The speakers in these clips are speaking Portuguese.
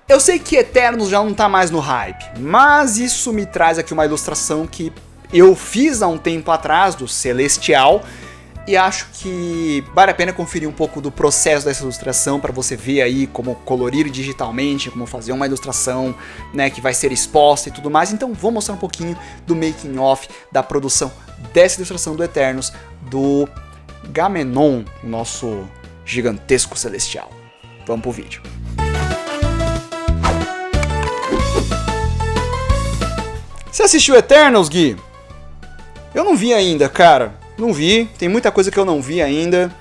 Eu sei que Eternos já não tá mais no hype, mas isso me traz aqui uma ilustração que eu fiz há um tempo atrás, do Celestial, e acho que vale a pena conferir um pouco do processo dessa ilustração para você ver aí como colorir digitalmente, como fazer uma ilustração, né, que vai ser exposta e tudo mais. Então vou mostrar um pouquinho do making of da produção dessa ilustração do Eternos, do Gamenon, o nosso gigantesco Celestial. Vamos pro vídeo. Você assistiu Eternals, Gui? Eu não vi ainda, cara. Não vi. Tem muita coisa que eu não vi ainda.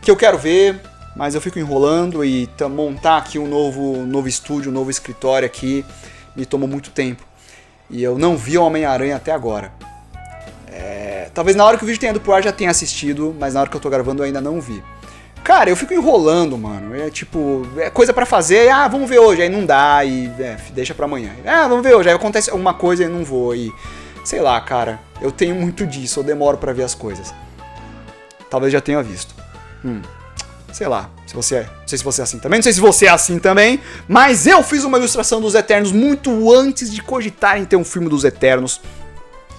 Que eu quero ver, mas eu fico enrolando e montar aqui um novo estúdio, um novo escritório aqui me tomou muito tempo. E eu não vi o Homem-Aranha até agora. Talvez na hora que o vídeo tenha ido pro ar já tenha assistido, mas na hora que eu tô gravando eu ainda não vi. Cara, eu fico enrolando, mano. É coisa pra fazer, vamos ver hoje, aí não dá, e deixa pra amanhã. Vamos ver hoje, aí acontece alguma coisa e não vou, e sei lá, cara, eu tenho muito disso, eu demoro pra ver as coisas. Talvez já tenha visto. Sei lá, não sei se você é assim também, não sei se você é assim também, mas eu fiz uma ilustração dos Eternos muito antes de cogitar em ter um filme dos Eternos,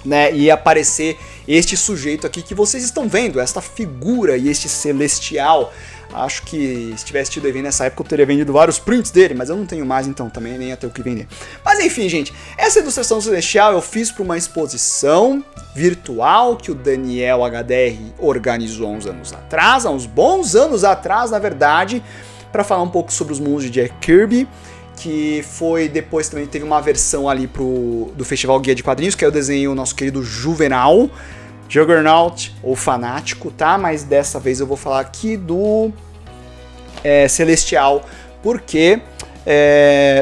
né, e aparecer este sujeito aqui que vocês estão vendo, esta figura e este Celestial. Acho que se tivesse tido evento nessa época eu teria vendido vários prints dele, mas eu não tenho mais, então também nem ia ter o que vender. Mas enfim, gente, essa ilustração Celestial eu fiz para uma exposição virtual que o Daniel HDR organizou há uns anos atrás, há uns bons anos atrás, na verdade, para falar um pouco sobre os mundos de Jack Kirby, que foi depois também teve uma versão ali do Festival Guia de Quadrinhos, que é o desenho nosso querido Juvenal, Juggernaut ou Fanático, tá? Mas dessa vez eu vou falar aqui do Celestial, porque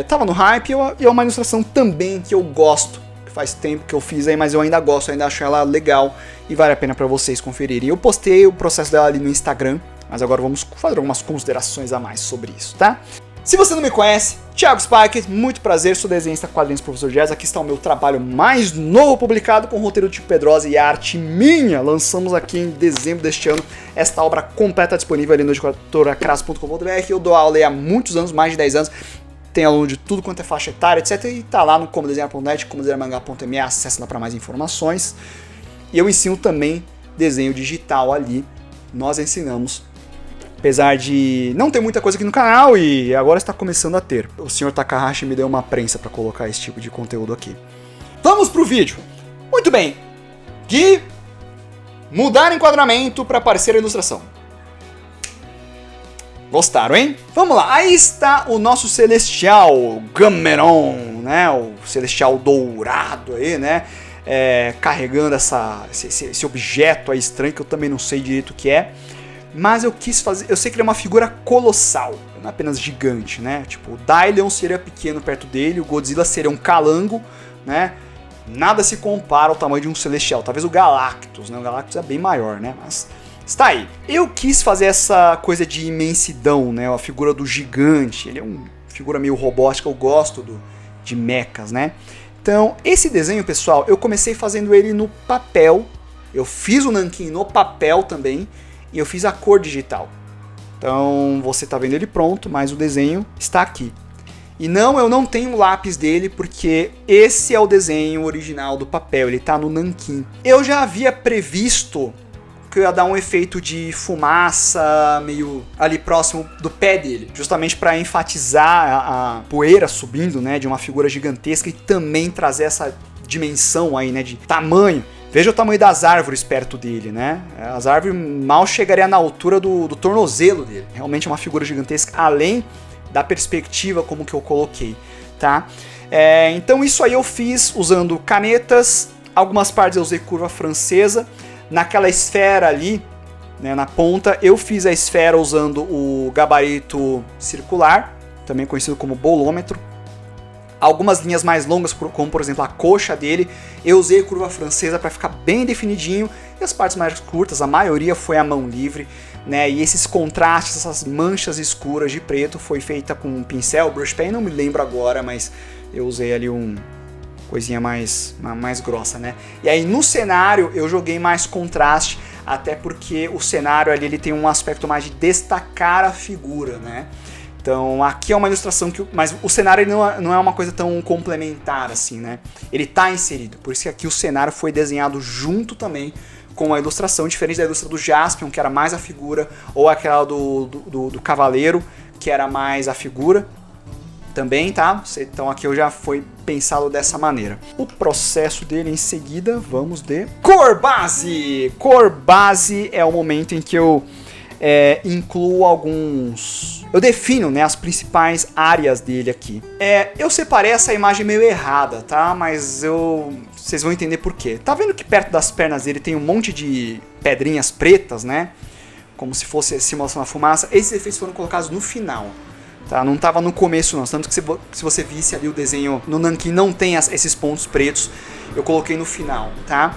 tava no hype e é uma ilustração também que eu gosto, que faz tempo que eu fiz aí, mas eu ainda gosto, ainda acho ela legal e vale a pena para vocês conferirem. Eu postei o processo dela ali no Instagram, mas agora vamos fazer algumas considerações a mais sobre isso, tá? Se você não me conhece, Thiago Spike, muito prazer, sou desenhista quadrinhos Professor Jazz. Aqui está o meu trabalho mais novo publicado com roteiro de Chico Pedrosa e arte minha. Lançamos aqui em dezembro deste ano esta obra completa disponível ali no editoracras.com.br. Eu dou aula há muitos anos, mais de 10 anos. Tem aluno de tudo quanto é faixa etária, etc. E tá lá no comodesenhar.net, comodesenharmangá.me, acessa lá para mais informações. E eu ensino também desenho digital ali. Nós ensinamos. Apesar de não ter muita coisa aqui no canal e agora está começando a ter. O Sr. Takahashi me deu uma prensa para colocar esse tipo de conteúdo aqui. Vamos pro vídeo. Muito bem. Gui, mudar enquadramento para aparecer a ilustração. Gostaram, hein? Vamos lá. Aí está o nosso Celestial Gamenon, né? O Celestial dourado aí, né? Carregando esse objeto aí estranho que eu também não sei direito o que é. Mas eu quis fazer, eu sei que ele é uma figura colossal, não é apenas gigante, né? Tipo, o Dylion seria pequeno perto dele, o Godzilla seria um calango, né? Nada se compara ao tamanho de um Celestial, talvez o Galactus, né? O Galactus é bem maior, né? Mas está aí. Eu quis fazer essa coisa de imensidão, né? A figura do gigante, ele é uma figura meio robótica, eu gosto de mechas, né? Então, esse desenho, pessoal, eu comecei fazendo ele no papel, eu fiz o nanquim no papel também, e eu fiz a cor digital. Então você está vendo ele pronto, mas o desenho está aqui. E não, eu não tenho o lápis dele, porque esse é o desenho original do papel, ele está no nanquim. Eu já havia previsto que eu ia dar um efeito de fumaça meio ali próximo do pé dele, justamente para enfatizar a poeira subindo, né, de uma figura gigantesca e também trazer essa dimensão aí, né, de tamanho. Veja o tamanho das árvores perto dele, né? As árvores mal chegariam na altura do tornozelo dele. Realmente é uma figura gigantesca, além da perspectiva como que eu coloquei, tá? Então isso aí eu fiz usando canetas, algumas partes eu usei curva francesa. Naquela esfera ali, né, na ponta, eu fiz a esfera usando o gabarito circular, também conhecido como bolômetro. Algumas linhas mais longas, como por exemplo a coxa dele, eu usei curva francesa para ficar bem definidinho, e as partes mais curtas, a maioria foi à mão livre, né? E esses contrastes, essas manchas escuras de preto foi feita com um pincel, brush pen, não me lembro agora, mas eu usei ali coisinha mais grossa, né? E aí no cenário eu joguei mais contraste, até porque o cenário ali ele tem um aspecto mais de destacar a figura, né? Então aqui é uma ilustração que... Mas o cenário ele não é uma coisa tão complementar assim, né? Ele tá inserido, por isso que aqui o cenário foi desenhado junto também com a ilustração, diferente da ilustração do Jaspion, que era mais a figura, ou aquela do Cavaleiro, que era mais a figura também, tá? Então aqui eu já foi pensado dessa maneira. O processo dele em seguida, vamos de cor base! Cor base é o momento em que eu incluo alguns... Eu defino, né, as principais áreas dele aqui. Eu separei essa imagem meio errada, tá? Mas vocês vão entender por quê. Tá vendo que perto das pernas dele tem um monte de pedrinhas pretas, né? Como se fosse simulação da fumaça. Esses efeitos foram colocados no final. Tá? Não estava no começo não, tanto que se você visse ali o desenho no nanquim não tem esses pontos pretos, eu coloquei no final, tá?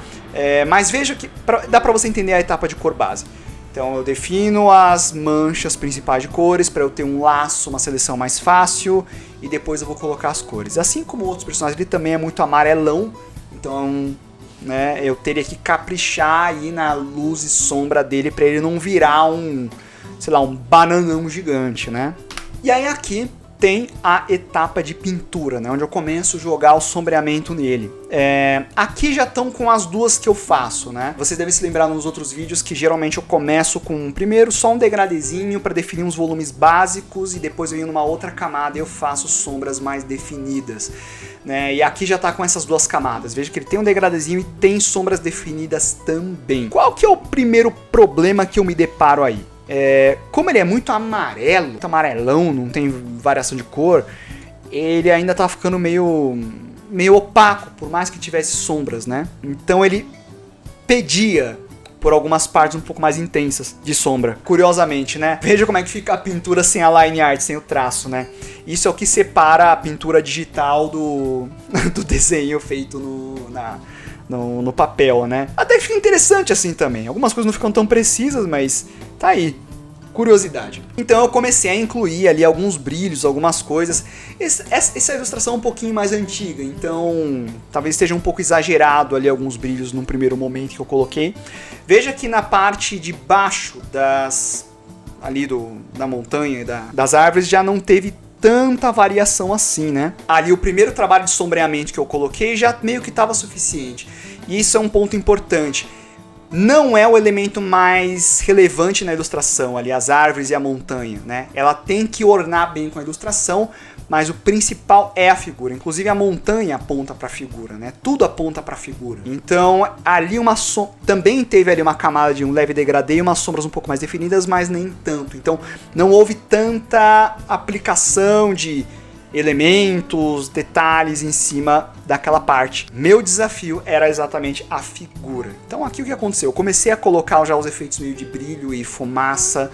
Mas veja que dá para você entender a etapa de cor base. Então eu defino as manchas principais de cores para eu ter um laço, uma seleção mais fácil, e depois eu vou colocar as cores. Assim como outros personagens, ele também é muito amarelão, então, né, eu teria que caprichar aí na luz e sombra dele para ele não virar sei lá, um bananão gigante, né? E aí aqui tem a etapa de pintura, né, onde eu começo a jogar o sombreamento nele. Aqui já estão com as duas que eu faço, né? Vocês devem se lembrar nos outros vídeos que geralmente eu começo com primeiro só um degradezinho para definir uns volumes básicos e depois eu venho numa outra camada e eu faço sombras mais definidas, né? E aqui já está com essas duas camadas. Veja que ele tem um degradezinho e tem sombras definidas também. Qual que é o primeiro problema que eu me deparo aí? Como ele é muito amarelo, muito amarelão, não tem variação de cor, ele ainda tá ficando meio opaco, por mais que tivesse sombras, né? Então ele pedia por algumas partes um pouco mais intensas de sombra, curiosamente, né? Veja como é que fica a pintura sem a line art, sem o traço, né? Isso é o que separa a pintura digital do desenho feito no papel, né? Até fica interessante assim também. Algumas coisas não ficam tão precisas, mas tá aí. Curiosidade. Então eu comecei a incluir ali alguns brilhos, algumas coisas. Essa ilustração é um pouquinho mais antiga, então talvez esteja um pouco exagerado ali alguns brilhos num primeiro momento que eu coloquei. Veja que na parte de baixo da montanha e das árvores já não teve tanta variação assim, né? Ali o primeiro trabalho de sombreamento que eu coloquei já meio que estava suficiente. E isso é um ponto importante. Não é o elemento mais relevante na ilustração, ali as árvores e a montanha, né? Ela tem que ornar bem com a ilustração, mas o principal é a figura. Inclusive a montanha aponta para a figura, né? Tudo aponta para a figura. Então ali também teve ali uma camada de um leve degradê e umas sombras um pouco mais definidas, mas nem tanto. Então não houve tanta aplicação de elementos, detalhes em cima daquela parte. Meu desafio era exatamente a figura. Então aqui o que aconteceu? Eu comecei a colocar já os efeitos meio de brilho e fumaça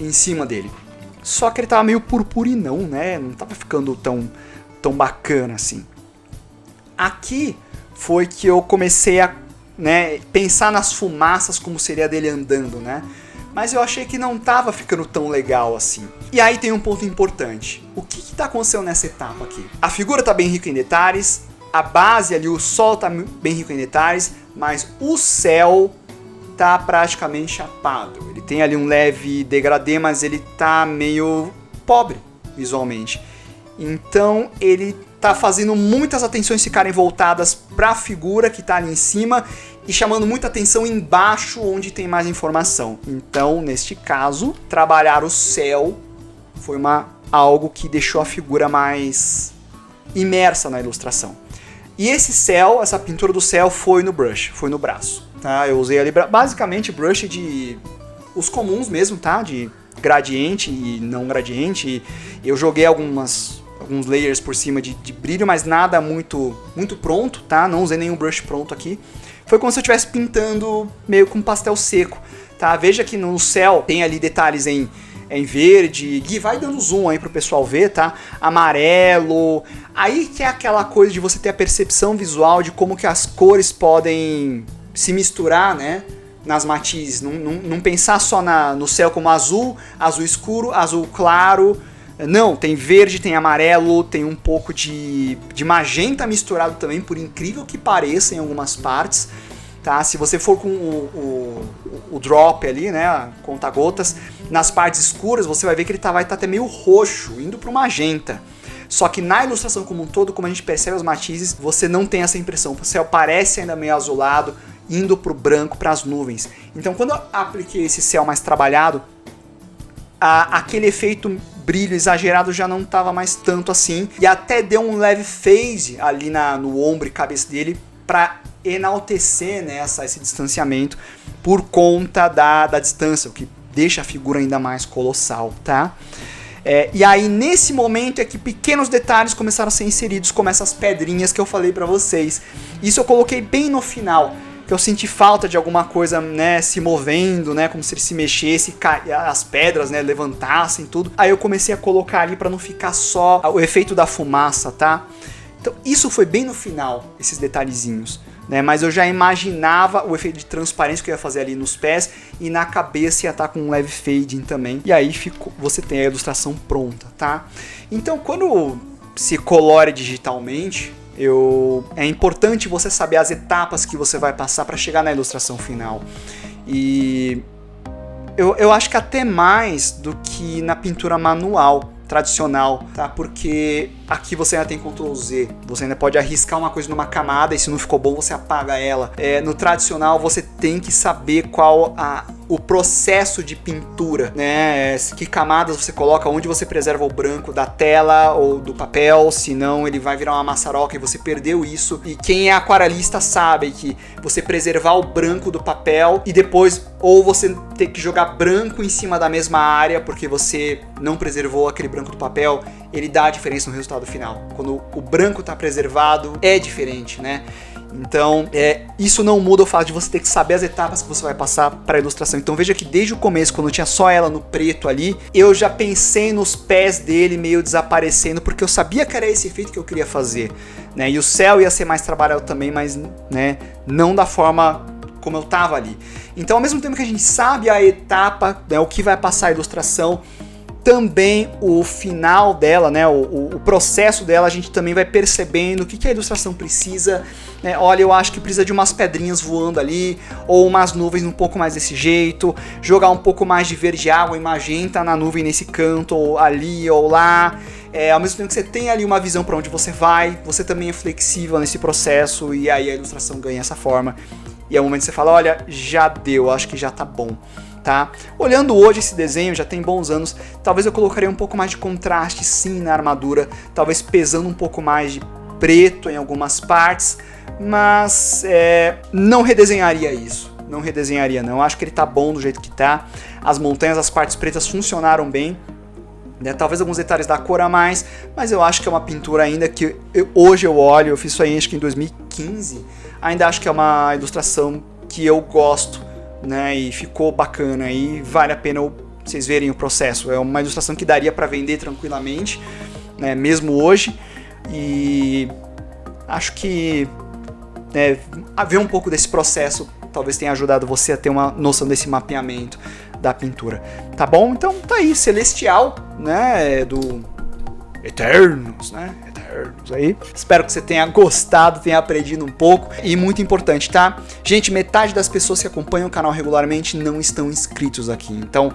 em cima dele. Só que ele tava meio purpurinão, né? Não tava ficando tão bacana assim. Aqui foi que eu comecei a, né, pensar nas fumaças como seria dele andando, né? Mas eu achei que não tava ficando tão legal assim. E aí tem um ponto importante. O que tá acontecendo nessa etapa aqui? A figura tá bem rica em detalhes, a base ali, o sol tá bem rico em detalhes, mas o céu tá praticamente chapado. Ele tem ali um leve degradê, mas ele tá meio pobre visualmente. Então ele tá fazendo muitas atenções ficarem voltadas para a figura que tá ali em cima e chamando muita atenção embaixo onde tem mais informação. Então, neste caso, trabalhar o céu foi algo que deixou a figura mais imersa na ilustração. E esse céu, essa pintura do céu foi no brush, foi no braço. Tá? Eu usei ali basicamente brush de os comuns mesmo, tá? De gradiente e não gradiente. Eu joguei alguns layers por cima de brilho, mas nada muito pronto, tá? Não usei nenhum brush pronto aqui. Foi como se eu estivesse pintando meio com pastel seco, tá? Veja que no céu tem ali detalhes em verde, Gui, vai dando zoom aí pro pessoal ver, tá? Amarelo, aí que é aquela coisa de você ter a percepção visual de como que as cores podem se misturar, né? Nas matizes, não pensar só no céu como azul, azul escuro, azul claro. Não, tem verde, tem amarelo, tem um pouco de magenta misturado também, por incrível que pareça em algumas partes. tá? Se você for com o drop ali, né, conta-gotas, nas partes escuras você vai ver que ele vai estar até meio roxo, indo para o magenta. Só que na ilustração como um todo, como a gente percebe os matizes, você não tem essa impressão. O céu parece ainda meio azulado, indo para o branco, para as nuvens. Então quando eu apliquei esse céu mais trabalhado, aquele efeito brilho exagerado já não estava mais tanto assim. E até deu um leve fade ali no ombro e cabeça dele para enaltecer, né, esse distanciamento por conta da distância, o que deixa a figura ainda mais colossal, tá? E aí nesse momento é que pequenos detalhes começaram a ser inseridos, como essas pedrinhas que eu falei pra vocês. Isso eu coloquei bem no final, que eu senti falta de alguma coisa, né, se movendo, né, como se ele se mexesse, as pedras, né, levantassem tudo. Aí eu comecei a colocar ali pra não ficar só o efeito da fumaça, tá? Então isso foi bem no final, esses detalhezinhos. Né, mas eu já imaginava o efeito de transparência que eu ia fazer ali nos pés e na cabeça ia estar com um leve fading também. E aí você tem a ilustração pronta, tá? Então quando se colore digitalmente, é importante você saber as etapas que você vai passar para chegar na ilustração final. E eu acho que até mais do que na pintura manual tradicional, tá? Porque aqui você ainda tem Ctrl Z, você ainda pode arriscar uma coisa numa camada e se não ficou bom você apaga ela. No tradicional você tem que saber qual o processo de pintura, né? Que camadas você coloca, onde você preserva o branco da tela ou do papel, senão ele vai virar uma maçaroca e você perdeu isso. E quem é aquarelista sabe que você preservar o branco do papel e depois ou você ter que jogar branco em cima da mesma área porque você não preservou aquele branco do papel, ele dá a diferença no resultado final. Quando o branco está preservado, é diferente, né? Então, isso não muda o fato de você ter que saber as etapas que você vai passar para a ilustração. Então veja que desde o começo, quando tinha só ela no preto ali, eu já pensei nos pés dele meio desaparecendo, porque eu sabia que era esse efeito que eu queria fazer, né? E o céu ia ser mais trabalhado também, mas, né, não da forma como eu estava ali. Então, ao mesmo tempo que a gente sabe a etapa, né, o que vai passar a ilustração, também o final dela, né, o processo dela, a gente também vai percebendo o que a ilustração precisa. Né? Olha, eu acho que precisa de umas pedrinhas voando ali, ou umas nuvens um pouco mais desse jeito, jogar um pouco mais de verde água e magenta na nuvem nesse canto, ou ali ou lá. Ao mesmo tempo que você tem ali uma visão para onde você vai, você também é flexível nesse processo e aí a ilustração ganha essa forma. E é o momento que você fala, olha, já deu, acho que já tá bom. Tá? Olhando hoje esse desenho, já tem bons anos, talvez eu colocaria um pouco mais de contraste sim na armadura, talvez pesando um pouco mais de preto em algumas partes, mas não redesenharia isso, não redesenharia não, acho que ele tá bom do jeito que tá, as montanhas, as partes pretas funcionaram bem, né? Talvez alguns detalhes da cor a mais, mas eu acho que é uma pintura ainda que hoje eu olho, eu fiz isso aí acho que em 2015, ainda acho que é uma ilustração que eu gosto, né, e ficou bacana e vale a pena vocês verem o processo. É uma ilustração que daria para vender tranquilamente, né, mesmo hoje, e acho que ver um pouco desse processo talvez tenha ajudado você a ter uma noção desse mapeamento da pintura. Tá bom? Então tá aí, Celestial, né, do Eternos, né? Aí. Espero que você tenha gostado, tenha aprendido um pouco. E muito importante, tá? Gente, metade das pessoas que acompanham o canal regularmente não estão inscritos aqui. Então,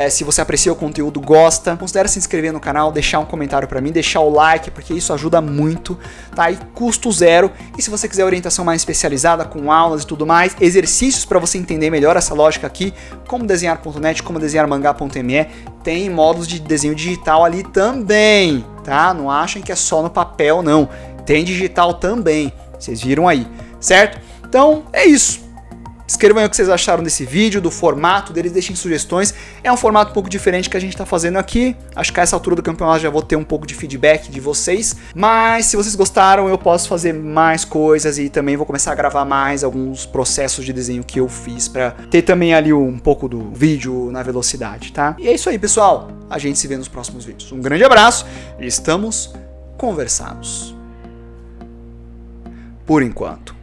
se você aprecia o conteúdo, gosta, considere se inscrever no canal, deixar um comentário pra mim, deixar o like, porque isso ajuda muito, tá? E custo zero. E se você quiser orientação mais especializada, com aulas e tudo mais, exercícios para você entender melhor essa lógica aqui, como desenhar.net, como desenhar mangá.me, tem módulos de desenho digital ali também, tá? Não achem que é só no papel, não. Tem digital também. Vocês viram aí, certo? Então, é isso. Escrevam aí o que vocês acharam desse vídeo, do formato deles, deixem sugestões. É um formato um pouco diferente que a gente está fazendo aqui. Acho que a essa altura do campeonato já vou ter um pouco de feedback de vocês. Mas se vocês gostaram, eu posso fazer mais coisas e também vou começar a gravar mais alguns processos de desenho que eu fiz para ter também ali um pouco do vídeo na velocidade, tá? E é isso aí, pessoal. A gente se vê nos próximos vídeos. Um grande abraço e estamos conversados. Por enquanto.